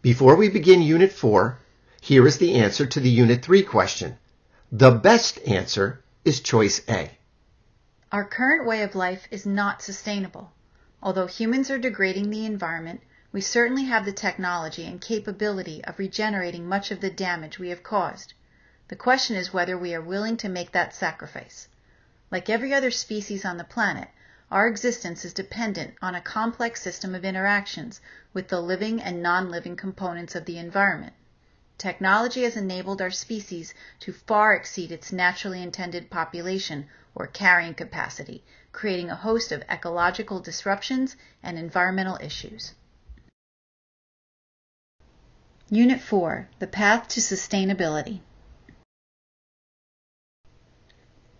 Before we begin Unit 4, here is the answer to the Unit 3 question. The best answer is choice A. Our current way of life is not sustainable. Although humans are degrading the environment, we certainly have the technology and capability of regenerating much of the damage we have caused. The question is whether we are willing to make that sacrifice. Like every other species on the planet, our existence is dependent on a complex system of interactions with the living and non-living components of the environment. Technology has enabled our species to far exceed its naturally intended population or carrying capacity, creating a host of ecological disruptions and environmental issues. Unit 4, The Path to Sustainability.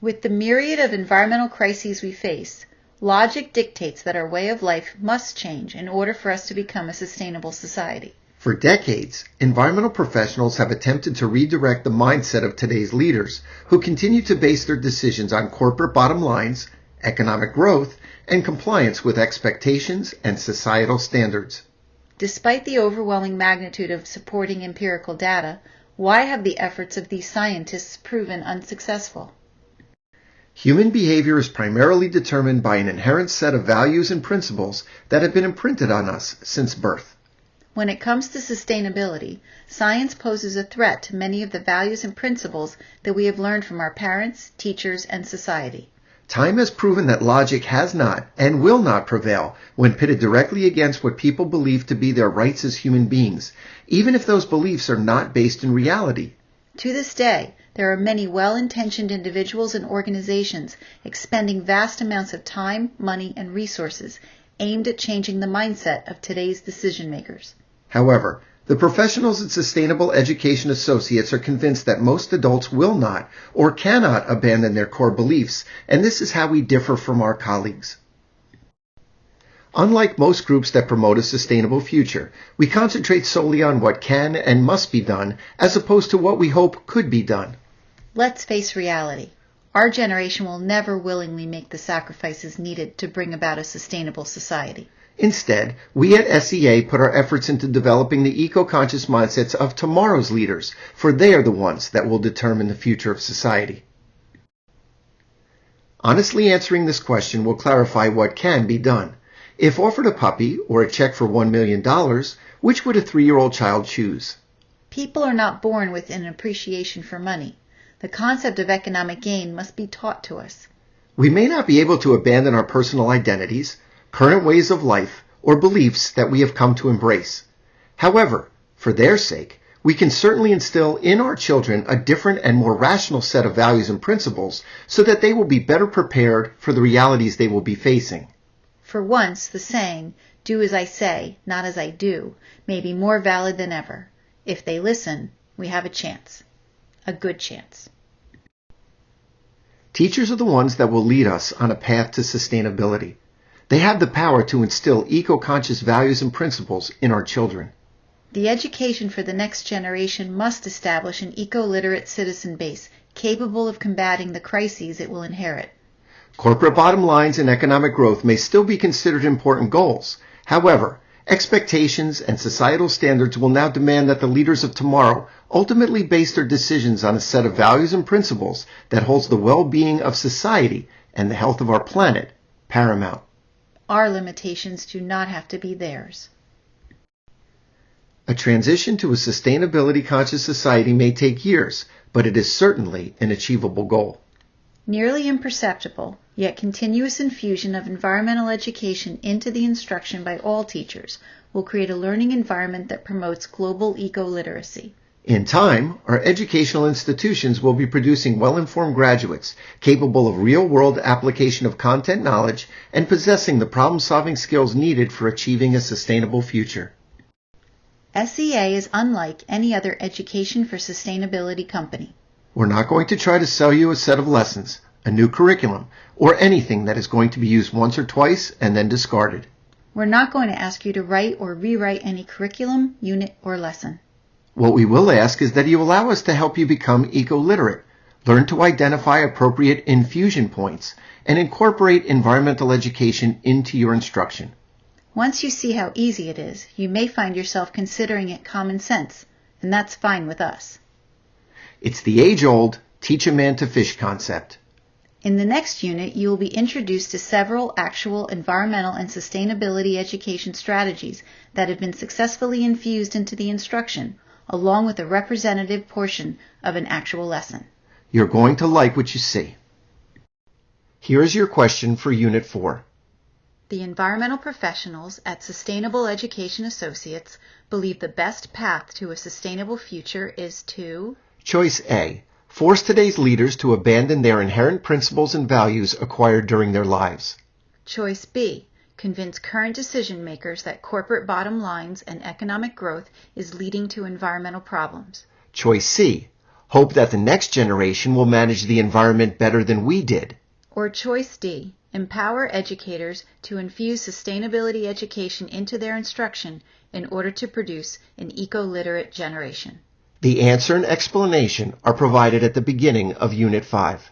With the myriad of environmental crises we face, logic dictates that our way of life must change in order for us to become a sustainable society. For decades, environmental professionals have attempted to redirect the mindset of today's leaders, who continue to base their decisions on corporate bottom lines, economic growth, and compliance with expectations and societal standards. Despite the overwhelming magnitude of supporting empirical data, why have the efforts of these scientists proven unsuccessful? Human behavior is primarily determined by an inherent set of values and principles that have been imprinted on us since birth. When it comes to sustainability, science poses a threat to many of the values and principles that we have learned from our parents, teachers, and society. Time has proven that logic has not and will not prevail when pitted directly against what people believe to be their rights as human beings, even if those beliefs are not based in reality. To this day, there are many well-intentioned individuals and organizations expending vast amounts of time, money, and resources aimed at changing the mindset of today's decision makers. However, the professionals at Sustainable Education Associates are convinced that most adults will not or cannot abandon their core beliefs, and this is how we differ from our colleagues. Unlike most groups that promote a sustainable future, we concentrate solely on what can and must be done as opposed to what we hope could be done. Let's face reality. Our generation will never willingly make the sacrifices needed to bring about a sustainable society. Instead, we at SEA put our efforts into developing the eco-conscious mindsets of tomorrow's leaders, for they are the ones that will determine the future of society. Honestly answering this question will clarify what can be done. If offered a puppy or a check for $1 million, which would a 3-year-old child choose? People are not born with an appreciation for money. The concept of economic gain must be taught to us. We may not be able to abandon our personal identities, current ways of life, or beliefs that we have come to embrace. However, for their sake, we can certainly instill in our children a different and more rational set of values and principles so that they will be better prepared for the realities they will be facing. For once, the saying, "Do as I say, not as I do," may be more valid than ever. If they listen, we have a chance. A good chance. Teachers are the ones that will lead us on a path to sustainability. They have the power to instill eco-conscious values and principles in our children. The education for the next generation must establish an eco-literate citizen base capable of combating the crises it will inherit. Corporate bottom lines and economic growth may still be considered important goals. However, expectations and societal standards will now demand that the leaders of tomorrow ultimately base their decisions on a set of values and principles that holds the well-being of society and the health of our planet paramount. Our limitations do not have to be theirs. A transition to a sustainability-conscious society may take years, but it is certainly an achievable goal. Nearly imperceptible, yet continuous infusion of environmental education into the instruction by all teachers will create a learning environment that promotes global eco-literacy. In time, our educational institutions will be producing well-informed graduates capable of real-world application of content knowledge and possessing the problem-solving skills needed for achieving a sustainable future. SEA is unlike any other education for sustainability company. We're not going to try to sell you a set of lessons, a new curriculum, or anything that is going to be used once or twice and then discarded. We're not going to ask you to write or rewrite any curriculum, unit, or lesson. What we will ask is that you allow us to help you become eco-literate, learn to identify appropriate infusion points, and incorporate environmental education into your instruction. Once you see how easy it is, you may find yourself considering it common sense, and that's fine with us. It's the age-old teach a man to fish concept. In the next unit, you will be introduced to several actual environmental and sustainability education strategies that have been successfully infused into the instruction, along with a representative portion of an actual lesson. You're going to like what you see. Here's your question for Unit 4. The environmental professionals at Sustainable Education Associates believe the best path to a sustainable future is to... Choice A. Force today's leaders to abandon their inherent principles and values acquired during their lives. Choice B. Convince current decision makers that corporate bottom lines and economic growth is leading to environmental problems. Choice C. Hope that the next generation will manage the environment better than we did. Or Choice D. Empower educators to infuse sustainability education into their instruction in order to produce an eco-literate generation. The answer and explanation are provided at the beginning of Unit 5.